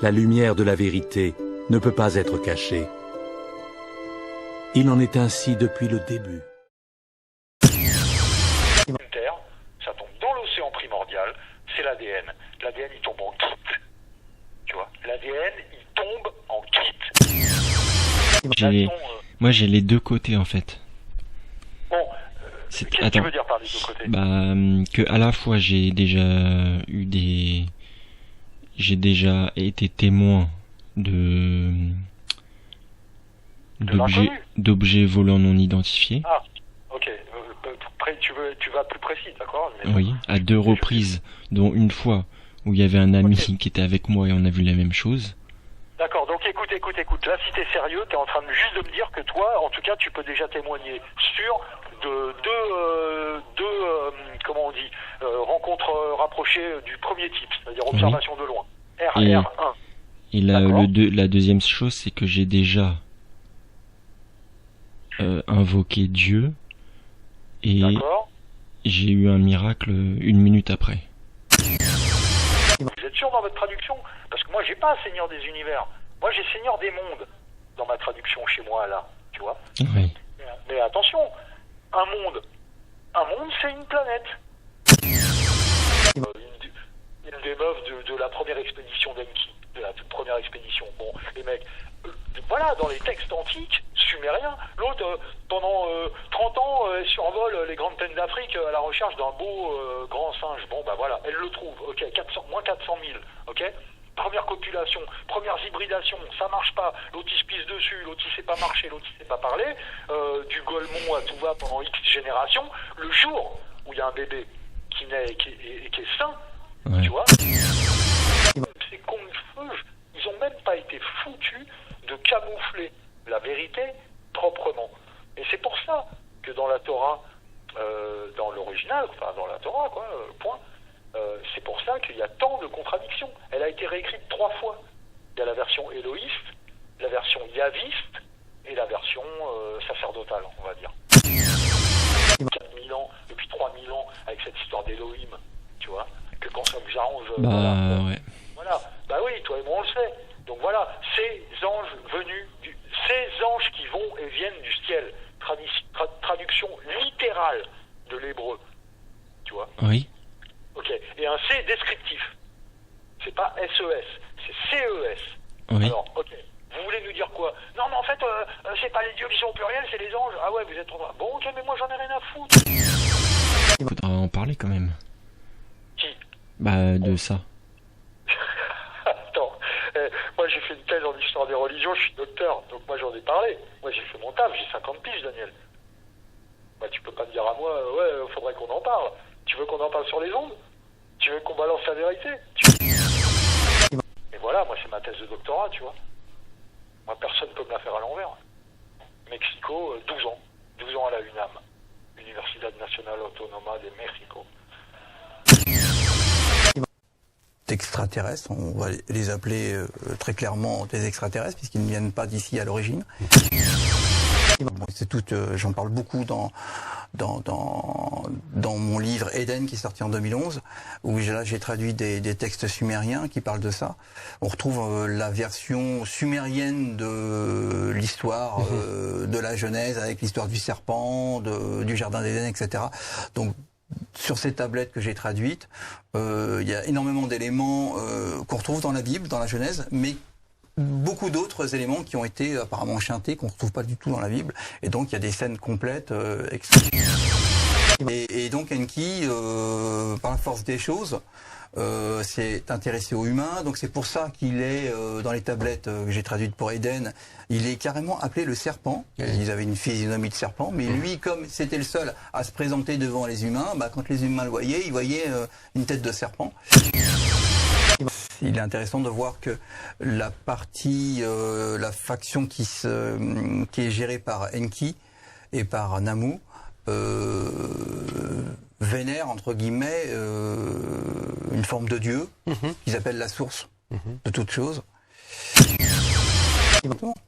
la lumière de la vérité ne peut pas être cachée. Il en est ainsi depuis le début. Terre, ça tombe dans l'océan primordial, c'est l'ADN. L'ADN, il tombe en kit. Tu vois, l'ADN, il tombe en kit. Moi, j'ai les deux côtés, en fait. Bon, qu'est-ce que tu veux dire par les deux côtés? Que à la fois, j'ai déjà été témoin d'objets volants non identifiés. Ah, ok. Tu vas plus précis, d'accord? Oui, à 2 reprises, dont une fois où il y avait un ami qui était avec moi et on a vu la même chose. D'accord, donc écoute, là si t'es sérieux, t'es en train juste de me dire que toi, en tout cas, tu peux déjà témoigner sur deux comment on dit, rencontres rapprochées du premier type, c'est-à-dire observation de loin. R1. Et la deuxième chose, c'est que j'ai déjà invoqué Dieu et j'ai eu un miracle 1 minute après. Vous êtes sûr dans votre traduction? Parce que moi j'ai pas Seigneur des univers, moi j'ai Seigneur des mondes dans ma traduction chez moi là, tu vois. Oui. Mais attention, un monde c'est une planète. Une des meufs de la première expédition d'Enki, de la toute première expédition. Bon, les mecs, voilà, dans les textes antiques, sumériens, l'autre, pendant 30 ans, elle survole les grandes plaines d'Afrique à la recherche d'un beau grand singe. Bon, bah voilà, elle le trouve, ok, moins 400 000, ok. Première copulation, premières hybridations, ça marche pas, l'autre il se pisse dessus, l'autre il sait pas marcher, l'autre il sait pas parler, du Golemont à tout va pendant X générations, le jour où il y a un bébé qui naît et qui est sain, tu vois, ces cons de feu, ils ont même pas été foutus de camoufler la vérité proprement. Et c'est pour ça que dans la Torah, dans l'original, enfin dans la Torah, quoi, point, c'est pour ça qu'il y a tant de contradictions. Elle a été réécrite 3 fois. Il y a la version éloïste, la version yaviste et la version sacerdotale, on va dire. 4000 ans, depuis 3000 ans, avec cette histoire d'Elohim, tu vois, que quand ça vous arrange... ouais. Voilà, bah oui, toi et moi on le sait. Donc voilà, ces anges ces anges qui vont et viennent du ciel. Traduction littérale de l'hébreu, tu vois. Oui. Ok, et un C descriptif. C'est pas SES, c'est CES. Oui. Alors, ok, vous voulez nous dire quoi? Non, mais en fait, c'est pas les dieux qui sont au pluriel, c'est les anges. Ah ouais, vous êtes trop... Bon, ok, mais moi j'en ai rien à foutre. Il faudra en parler quand même. Qui? De ça. Attends, moi j'ai fait une thèse en histoire des religions, je suis docteur, donc moi j'en ai parlé. Moi j'ai fait mon taf, j'ai 50 piges, Daniel. Bah tu peux pas me dire à moi, ouais, faudrait qu'on en parle. Tu veux qu'on en parle sur les ondes? Tu veux qu'on balance la vérité? Et voilà, moi c'est ma thèse de doctorat, tu vois. Moi personne peut me la faire à l'envers. Mexico, 12 ans. 12 ans à la UNAM. Universidad Nacional Autónoma de México. Extraterrestres, on va les appeler très clairement des extraterrestres puisqu'ils ne viennent pas d'ici à l'origine. Bon, c'est tout, j'en parle beaucoup dans mon livre Eden qui est sorti en 2011 où j'ai traduit des textes sumériens qui parlent de ça. On retrouve la version sumérienne de l'histoire de la Genèse avec l'histoire du serpent, du jardin d'Éden, etc. Donc sur ces tablettes que j'ai traduites, il y a énormément d'éléments qu'on retrouve dans la Bible, dans la Genèse, mais beaucoup d'autres éléments qui ont été apparemment chantés, qu'on ne retrouve pas du tout dans la Bible. Et donc il y a des scènes complètes. Et donc Enki, par la force des choses, s'est intéressé aux humains. Donc c'est pour ça qu'il est dans les tablettes que j'ai traduites pour Eden. Il est carrément appelé le serpent. Ils avaient une physionomie de serpent, mais lui, comme c'était le seul à se présenter devant les humains, quand les humains le voyaient, ils voyaient une tête de serpent. Il est intéressant de voir que la partie, la faction qui est gérée par Enki et par Namu vénère entre guillemets une forme de dieu qu'ils appellent la source de toute chose.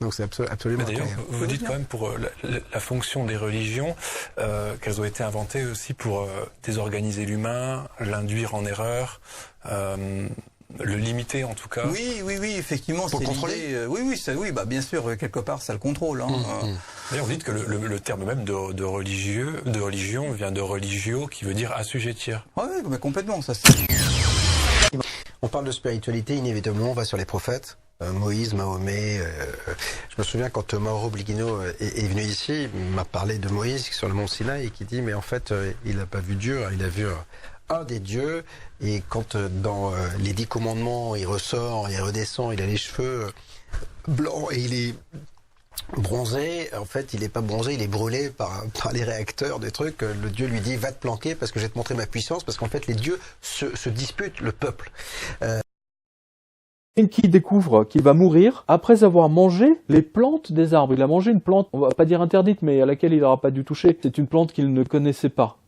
Donc c'est absolument. Mais d'ailleurs, vous dites quand même pour la fonction des religions qu'elles ont été inventées aussi pour désorganiser l'humain, l'induire en erreur. le limiter en tout cas. Oui, effectivement, pour c'est contrôler. Oui, bien sûr, quelque part, ça le contrôle. D'ailleurs, vous dites que le terme même de religion vient de religio, qui veut dire assujettir. Oui, mais complètement, ça. On parle de spiritualité, inévitablement, on va sur les prophètes. Moïse, Mahomet. Je me souviens quand Mauro Blighino est venu ici, il m'a parlé de Moïse sur le mont Sinaï et qui dit mais en fait il n'a pas vu Dieu, il a vu un des dieux. Et quand dans les 10 commandements il ressort, il redescend, il a les cheveux blancs et il est bronzé, en fait il n'est pas bronzé, il est brûlé par les réacteurs des trucs. Le dieu lui dit va te planquer parce que je vais te montrer ma puissance, parce qu'en fait les dieux se disputent le peuple. Qui découvre qu'il va mourir après avoir mangé les plantes des arbres. Il a mangé une plante, on va pas dire interdite, mais à laquelle il n'aura pas dû toucher. C'est une plante qu'il ne connaissait pas.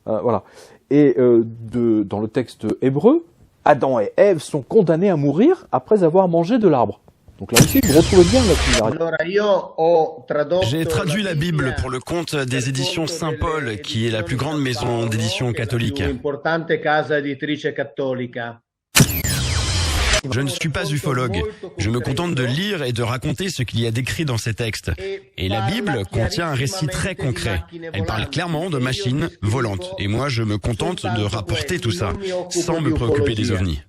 Voilà. Et dans le texte hébreu, Adam et Ève sont condamnés à mourir après avoir mangé de l'arbre. Donc là aussi, vous retrouvez bien la similarité. J'ai traduit la Bible pour le compte des éditions Saint-Paul, qui est la plus grande maison d'édition catholique. Je ne suis pas ufologue. Je me contente de lire et de raconter ce qu'il y a décrit dans ces textes. Et la Bible contient un récit très concret. Elle parle clairement de machines volantes. Et moi, je me contente de rapporter tout ça, sans me préoccuper des ovnis.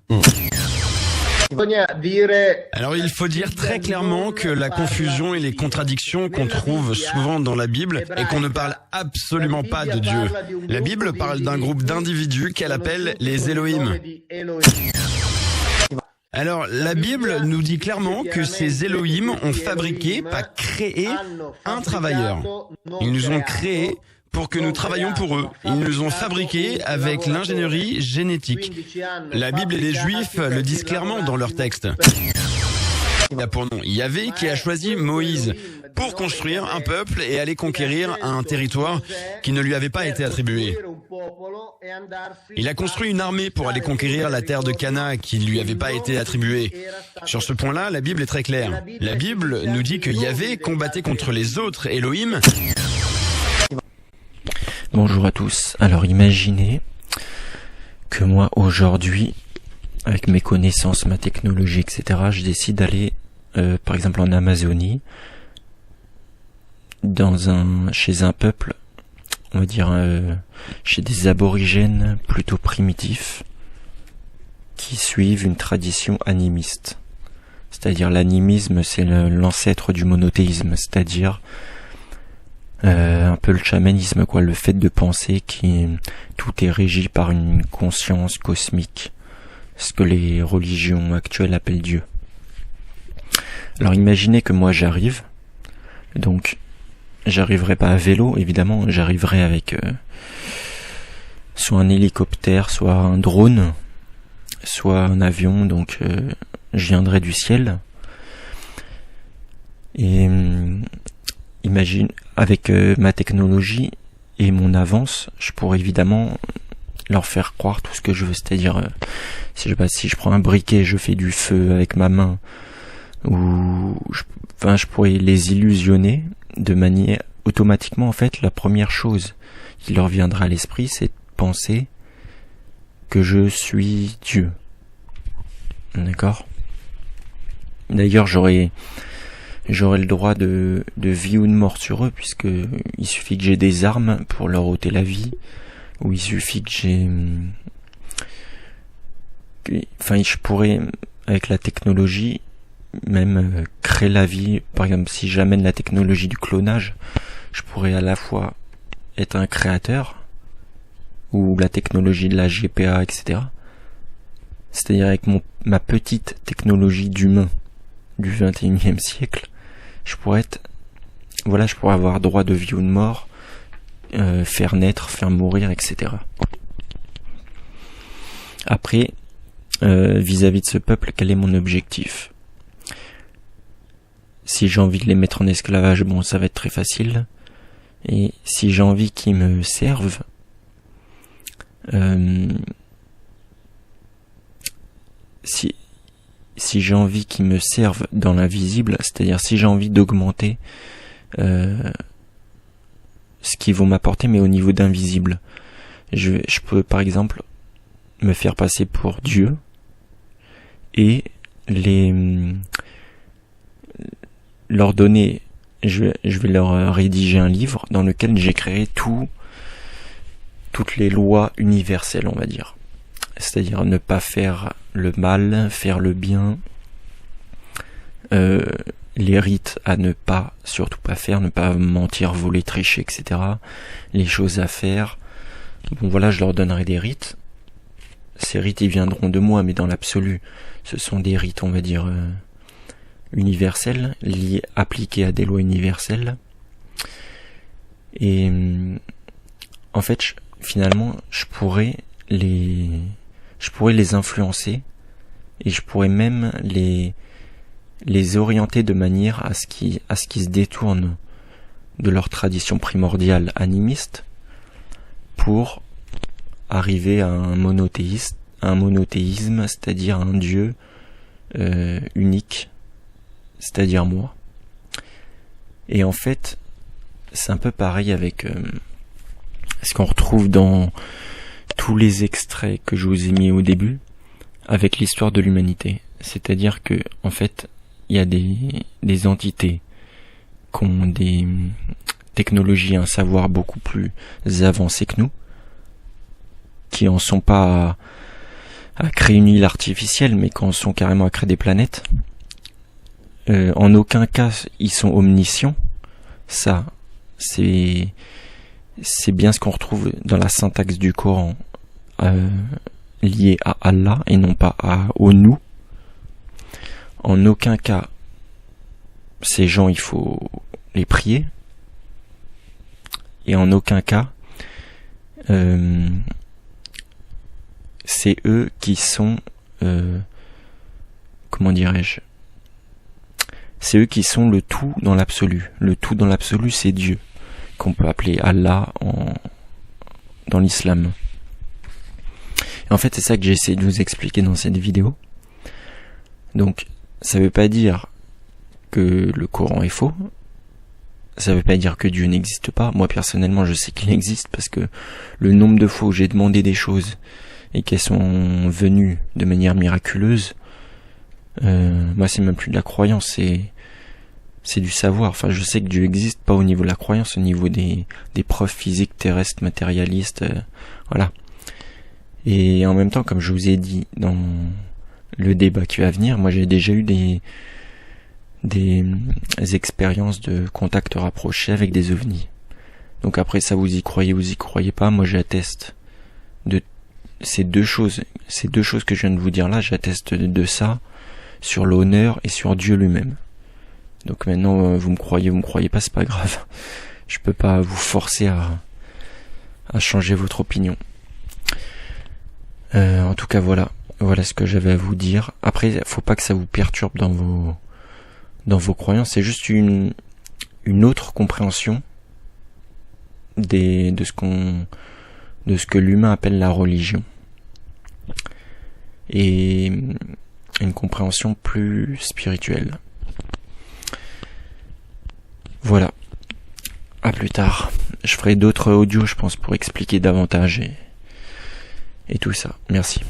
Alors il faut dire très clairement que la confusion et les contradictions qu'on trouve souvent dans la Bible et qu'on ne parle absolument pas de Dieu. La Bible parle d'un groupe d'individus qu'elle appelle les Elohim. Alors, la Bible nous dit clairement que ces Elohim ont fabriqué, pas créé, un travailleur. Ils nous ont créés pour que nous travaillions pour eux. Ils nous ont fabriqués avec l'ingénierie génétique. La Bible et les Juifs le disent clairement dans leurs textes. Il y a pour nom Yahvé qui a choisi Moïse pour construire un peuple et aller conquérir un territoire qui ne lui avait pas été attribué. Il a construit une armée pour aller conquérir la terre de Canaan qui ne lui avait pas été attribuée. Sur ce point-là, la Bible est très claire. La Bible nous dit que Yahvé combattait contre les autres Elohim. Bonjour à tous. Alors imaginez que moi aujourd'hui, avec mes connaissances, ma technologie, etc., je décide d'aller, par exemple en Amazonie, chez un peuple, on va dire chez des aborigènes plutôt primitifs, qui suivent une tradition animiste. C'est-à-dire l'animisme, c'est l'ancêtre du monothéisme, c'est-à-dire un peu le chamanisme, quoi, le fait de penser que tout est régi par une conscience cosmique, ce que les religions actuelles appellent Dieu. Alors imaginez que moi j'arrive, donc j'arriverai pas à vélo évidemment, j'arriverai avec soit un hélicoptère, soit un drone, soit un avion, donc je viendrai du ciel. Et imagine, avec ma technologie et mon avance, je pourrais évidemment leur faire croire tout ce que je veux, c'est-à-dire si je prends un briquet, je fais du feu avec ma main, ou je pourrais les illusionner de manière automatiquement. En fait, la première chose qui leur viendra à l'esprit, c'est de penser que je suis Dieu. D'accord ? D'ailleurs, j'aurai le droit de vie ou de mort sur eux, puisque il suffit que j'ai des armes pour leur ôter la vie, ou il suffit que je pourrais, avec la technologie, même créer la vie. Par exemple, si j'amène la technologie du clonage, je pourrais à la fois être un créateur, ou la technologie de la GPA, etc. C'est-à-dire avec ma petite technologie d'humain du 21e siècle, je pourrais avoir droit de vie ou de mort, faire naître, faire mourir, etc. Après, vis-à-vis de ce peuple, quel est mon objectif ? Si j'ai envie de les mettre en esclavage, bon, ça va être très facile. Et si j'ai envie qu'ils me servent, si j'ai envie qu'ils me servent dans l'invisible, c'est-à-dire si j'ai envie d'augmenter ce qu'ils vont m'apporter, mais au niveau d'invisible, je peux par exemple me faire passer pour Dieu et leur donner, je vais leur rédiger un livre dans lequel j'écrirai toutes les lois universelles, on va dire. C'est-à-dire ne pas faire le mal, faire le bien, les rites à ne pas, surtout pas faire, ne pas mentir, voler, tricher, etc. Les choses à faire. Bon voilà, je leur donnerai des rites. Ces rites, ils viendront de moi, mais dans l'absolu, ce sont des rites, on va dire, universels, liés, appliqués à des lois universelles. Et en fait, finalement, je pourrais les influencer, et je pourrais même les orienter de manière à ce qu'ils se détournent de leur tradition primordiale animiste pour arriver à un monothéisme, c'est-à-dire un Dieu unique, c'est-à-dire moi. Et en fait, c'est un peu pareil avec ce qu'on retrouve dans tous les extraits que je vous ai mis au début, avec l'histoire de l'humanité. C'est-à-dire que, en fait, il y a des entités qui ont des technologies, un savoir beaucoup plus avancé que nous, qui en sont pas à créer une île artificielle, mais qui en sont carrément à créer des planètes. En aucun cas, ils sont omniscients. Ça, c'est bien ce qu'on retrouve dans la syntaxe du Coran, lié à Allah et non pas au nous. En aucun cas, ces gens, il faut les prier. Et en aucun cas, c'est eux qui sont, comment dirais-je, c'est eux qui sont le tout dans l'absolu. Le tout dans l'absolu, c'est Dieu, qu'on peut appeler Allah dans l'islam. Et en fait, c'est ça que j'ai essayé de vous expliquer dans cette vidéo. Donc, ça veut pas dire que le Coran est faux. Ça veut pas dire que Dieu n'existe pas. Moi, personnellement, je sais qu'il existe parce que le nombre de fois où j'ai demandé des choses et qu'elles sont venues de manière miraculeuse, moi, c'est même plus de la croyance, c'est du savoir. Enfin, je sais que Dieu existe, pas au niveau de la croyance, au niveau des preuves physiques, terrestres, matérialistes, voilà. Et en même temps, comme je vous ai dit dans le débat qui va venir, moi j'ai déjà eu des expériences de contact rapproché avec des ovnis. Donc après ça, vous y croyez pas, moi j'atteste de ces deux choses que je viens de vous dire là, j'atteste de ça sur l'honneur et sur Dieu lui-même. Donc maintenant, vous me croyez pas, c'est pas grave. Je peux pas vous forcer à changer votre opinion. En tout cas, voilà ce que j'avais à vous dire. Après, faut pas que ça vous perturbe dans vos croyances. C'est juste une autre compréhension de ce que l'humain appelle la religion. Et une compréhension plus spirituelle. Voilà. À plus tard. Je ferai d'autres audios, je pense, pour expliquer davantage et tout ça. Merci.